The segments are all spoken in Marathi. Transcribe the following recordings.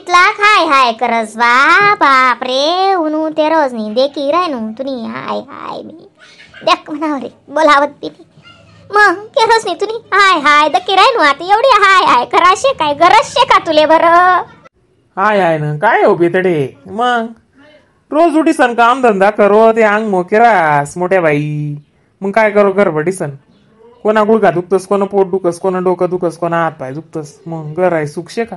कितला हाय हाय करस बाप रे उनू ते रोज नाही देखी रायनू तुनी हाय हाय मी देख म्हणाव रे बोलावत ती मग के रोज नाही तुनी हाय हाय दकी रायनू आता एवढी हाय हाय कराशे काय गरजशे का तुले बरं हाय हाय ना काय हो बेतडे मग रोज उठीसन काम धंदा करो ते अंग मोकेरास मोठ्या बाई मग काय करो घर बडीसन कोणा गुडघा दुखतस कोणा पोट दुखस कोणा डोकं दुखस कोणा हात पाय दुखतस मग घर आहे सुखशे का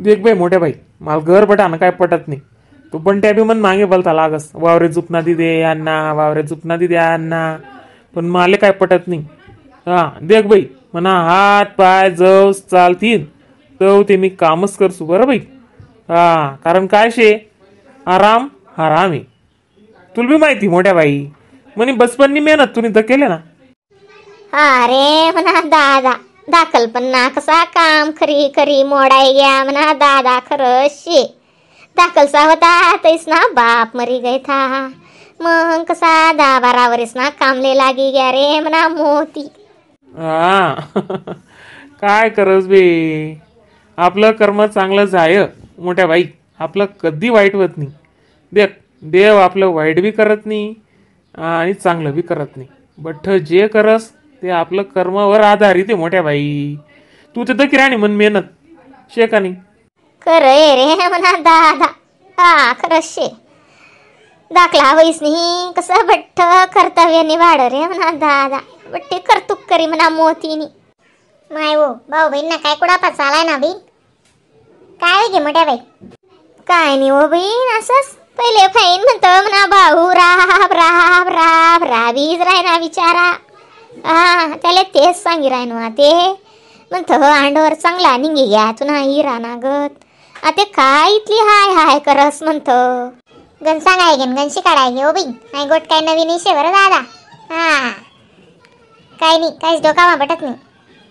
देख बाई मोठ्या बाई मला घर बटाना काय पटत नाही तू पण त्या बी मन मागे बोलता लागस वावरे झुपना दिदे अण्णा वावरे झुपना दिदे अण्णा पण मला काय पटत नाही हा देख बाई म्हणा हात पाय जव चालतील तव ते मी कामच करसू बरं बाई हा कारण काय शे आराम हराम आहे तुला बी माहिती मोठ्या बाई म्हणे बचपननी मेहनत तुम्ही तर केले ना अरे म्हणा दादा दाखल पण ना कसा काम खरी खरी मोडाय गया म्हणा दादा खरं शे दाखलचा होता तैस ना बाप मरी गय था मग कसा 10-12 वर्ष ना कामले लागी गया रे म्हणा मोती हा काय करस बे आपलं कर्म चांगलं जाय मोठ्या बाई आपलं कधी वाईट होत नाही देख देव आपलं वाईट बी करत नाही आणि चांगलं बी करत नाही बठ जे करस ते आपलं कर्मावर आधारित आहे मोठ्या बाई तू तर किराणी मन मेहनत शे का नाही खरं रे म्हणा दादा हा खरं शे दाखला होईस नाही कसं बठ्ठ कर्तव्याने वाढ रे म्हणा दादा बट्टे करतूक करी म्हणा मोतीनी माय वो भाऊ बहीण काय कुडापा चालाय ना बहीण काय गे मोठ्या बाई काय नाही हो बहीण असंच पहिले फाईन म्हणतो म्हणा भाऊ राब राब राब राबीच राय ना विचारा हा त्याला तेच सांगी राय ना ते म्हणतो अंडवर चांगला निघी घ्या तुना हिरा नागत आता काय इथली हाय हाय करस म्हणतो गण सांगाय घेन गण शिकाडाय घे हो बहीण नाही गोट काय नवीन इशे बरं दादा हा काय नाही काहीच डोकामा पटत नाही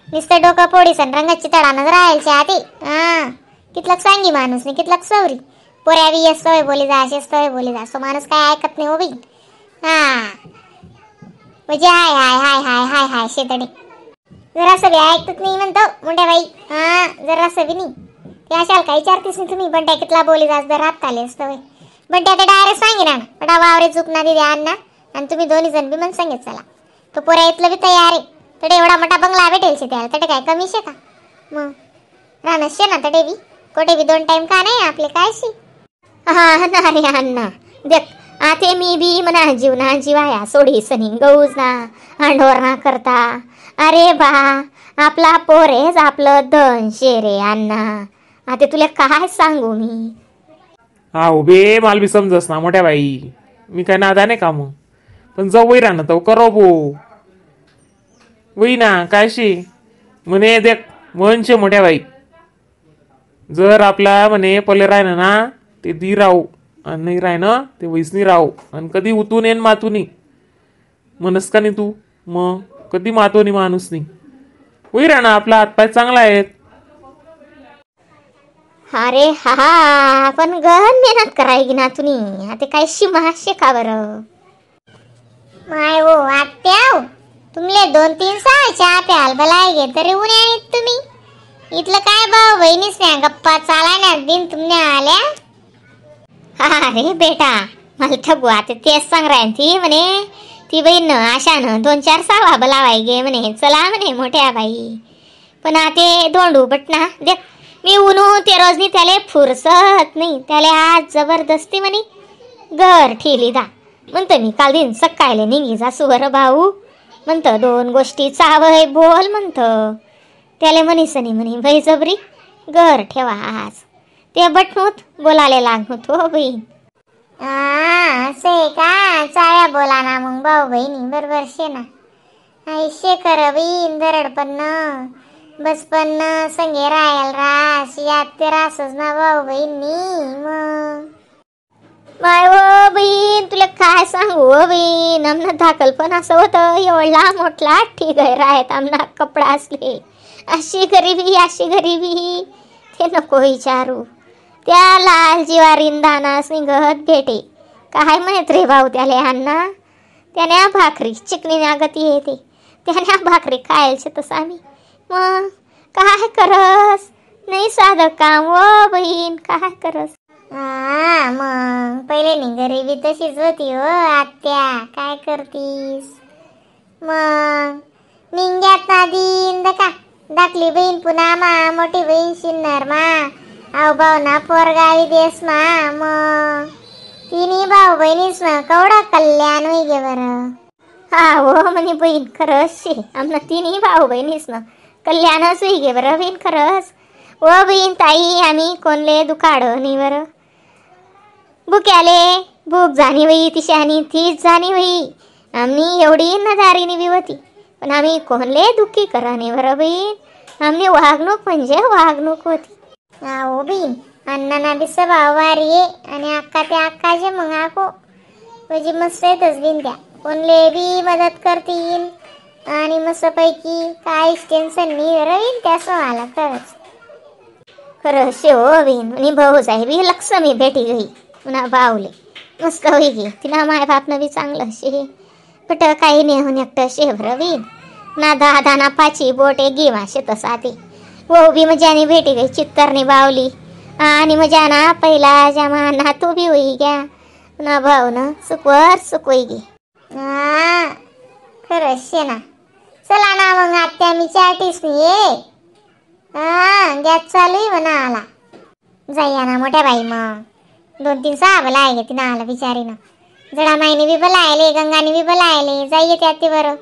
नुसतं डोकं पोडीसन रंगाची तडानच राहायच्या आधी हा कितलक सांगी माणूस नाही कितलक सवरी पोऱ्या बी असतोय बोली जा अशी असतोय बोली जा सो माणूस काय ऐकत नाही हो बी हा म्हणजे हाय हाय हाय हाय हाय हाय शेतडे जरासं बी ऐकत नाही म्हणतो मुंड्या बाई हा जरासं बी नाही ते अशाल काही विचारतीस नाही तुम्ही बंट्या कितला बोली जास दर रात आले असतोय बंट्या तर डायरेक्ट सांगी ना पडा वावरे चुकना दिदी अण्णा आणि तुम्ही दोन्ही जण बी मन सांगेत चला तो पोऱ्या इथलं बी तयार आहे तडे एवढा मोठा बंगला भेटेल शे त्याला तडे काय कमी शे का मग राहणं शे ना तडे बी कोठे बी 2 टाइम का नाही आपले काय शी हा ना रे अण्णा देख आते मी बी म्हणा जीवना जीवाया सोडी सनी गौज ना अंडोर ना करता अरे बा आपला पोरेच आपलं धन शेरे अण्णा आता तुला काय सांगू मी हा उभे माल बी समजस ना मोठ्या बाई मी काय नादा नाही का मग पण जाऊ वै राहणं तो करो बो वही ना काय शी म्हणे देख म्हणशे मोठ्या बाई जर आपला म्हणे पले राहिनं ना ते दी राहू आणि नाही राहिनं ते वैसनी राहू आणि कधी उतून येईन मातूनी म्हणस का नाही तू मग कधी मातोनी माणूस नाही वही राहणं आपला हातपाय चांगला आहेत अरे हा पण गहन मेहनत करायची ना तुम्ही आता काय शिमा शिका बरं माय हो आत्या तुमले 2-3 सहा चहा प्याल बलाय घे तरी उन्या आहेत तुम्ही इथलं काय भाऊ बहिणीच नाही गप्पा चालायला दिन तुमने आल्या अरे बेटा मला ठगू आता तेच सांग राहीन ती म्हणे ती बहीण आशानं 2-4 सावा बलावाय गे म्हणे चला म्हणे मोठ्या बाई पण आता धोंडू बट ना देख मी उनू ते रोजनी त्याला फुरसत नाही त्याला आज जबरदस्ती म्हणे घर ठेली दा म्हणतो मी काल दिन सकाळले निघी जा सुवर भाऊ म्हणतो 2 गोष्टी चावय बोल म्हणतो त्याला म्हणीसनी म्हणे बळजबरी घर ठेवा आज ते बटनूत बोलाले लागत हो बहीण असे का चाव्या बोला ना मग भाऊ बहिणी बरोबर शे ना आयुष्य कर बहीण दरडपन्न बचपन संगे राहायला रास यात ते रासच ना भाऊ बहिणी मग माय हो बहीण तुला काय सांगू हो बहीण आमना दाखल पण असं होतं एवढला मोठला ठीक आहे राहत आमना कपडा असले अशी गरिबी ते नको विचारू त्या लाल जिवारीन दानास निघत भेटे काय म्हणत रे भाऊ त्याले अण्णा त्याने भाकरी चिकनी नागती येते त्याने भाकरी खायचे तसं आम्ही मग काय करस नाही साधं काम व बहीण काय करस. मग पहिले नी गरिबी तशीच होती हो आत्या, काय करतीस. मग निंग्यात नादीन का दाखली बहीण पुन्हा मा मोठी बहीण शिन्नर मा आव भाऊ ना पोरगावी देस मा. मग तिन्ही भाऊ बहिणीस ना कवडा कल्याण होई गे बरं. हा हो म्हणे बहीण खरंच शे आमना तिन्ही भाऊ बहिणीस ना कल्याणच होई गे बरं बहीण खरंच. व बहीण ताई आम्ही कोणले दुखाड नाही बरं. भुक्याले भूक जाणी वही तिशानी तीच जाणी वही. आम्ही एवढी नदारीने बी होती पण आम्ही कोणले दुःखी करा नाही बरं बहीण. आमनी वागणूक म्हणजे वागणूक होती. हो बहीण अण्णा बी स्वभाव वारी आहे आणि अक्का ते अक्काचे मग आको म्हणजे मस्त येतच बिन त्या कोणले बी मदत करतील आणि मस्तपैकी काहीच टेन्शन नाही रवीन त्याचं मला खरंच. खरं शे हो बहीण आणि भाऊ जाई बी लक्ष्मी भेटी गई पुन्हा बावले मस्त होई गे तिला माय बापनं बी चांगलं शे. बट काही नाही होऊन एकटं शे बरं बहीण ना दहा ना पाची बोटे गे माशे तसा ते वो बी मजाने भेटी गई चित्तरनी बावली आणि मजा ना पहिला जमा ना तू बी होई ग्या ना भाऊ ना सुकवर सुकवई गे. खरं शे ना. चला ना मग आत्या मी चाटीस नाही गॅस चालू आहे म्हणा आला जाईया ना मोठ्या बाई. मग 2-3 सहा बलायले तिनं आला बिचारीनं जडा माईने बी बलायले गंगाने बी बलायले जाईये त्यात ते बरं.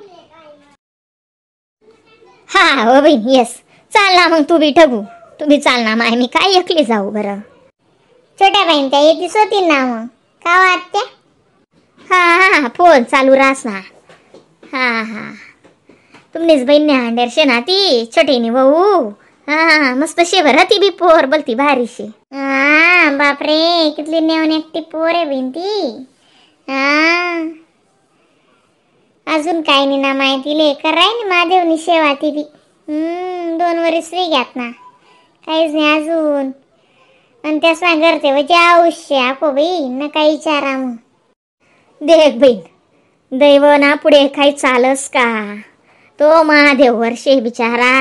हा हो बहीण येस चाल ना मग तू बी ठगू तू बी चाल ना माय मी काय एकली जाऊ बरं. छोट्या बहीण त्या येतीस होती ना मग का वाटत्या. हा फोन चालू रास ना. हा तुमनेच बहीण अंडरशे ना ती छोटीनी भाऊ. हा मस्त शे बरं ती बी पोर बोलती भारी शे. बापरे कितली नेऊन एकटी पोर आहे बहीण ती. अजून काय नाही ना माहिती ले कराय ना महादेवनी सेवा ती बी 2 वर्ष फ्री घ्यात ना काहीच नाही अजून. आणि त्यास ना घरते म्हणजे आयुष्य आको बाई न काही विचारा. मग देख बहीण दैव ना पुढे काही चालस का तो महादेव वर्षे बिचारा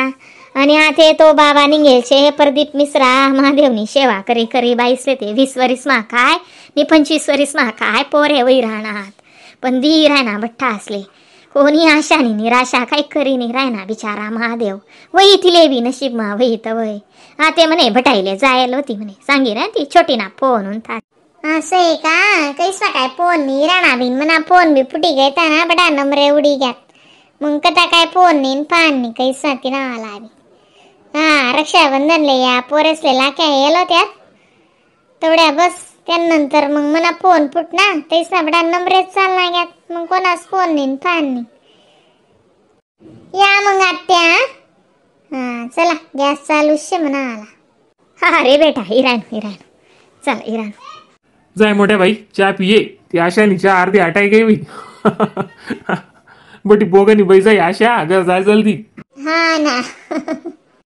आणि आता तो बाबा निघेलचे प्रदीप मिश्रा महादेवनी सेवा करी करी 22 ते 20 वर्ष मा काय नि 25 वर्ष मा काय पोरे वही राहणार पण दी राहना बठ्ठा असले कोणी आशा नि निराशा काही करी नाही राहना बिचारा महादेव वही तिले बी नशीब मा वही तर वय. ते म्हणे भटाईले जायला होती म्हणे सांगी ना ती छोटी ना फोन था. असं आहे का कैसा काय फोन नाही राहणार बिन म्हणा फोन बी फुटी घेता ना बडा नंबरे उडी घ्यात मग कथा काय फोन नाही पान नाही कैसा ती ना आला बी. रक्षाबंधनले या पोरेसले लाक्या येलो त्यात तेवढ्या बस त्यानंतर मग मना फोन फुटना तैसा बडा नंबरेच चालना घ्यात मग कोणास फोन नाही फान नाही. या मग आत्या चला गॅस चालू शे म्हणा आला. रे बेटा इराण चला इराण जाय मोठ्या बाई चहा पिये ती आशानी चहा अर्धी आटाई गई बटी बोगनी बाई जाई आशा घर जाय जल्दी. हा ना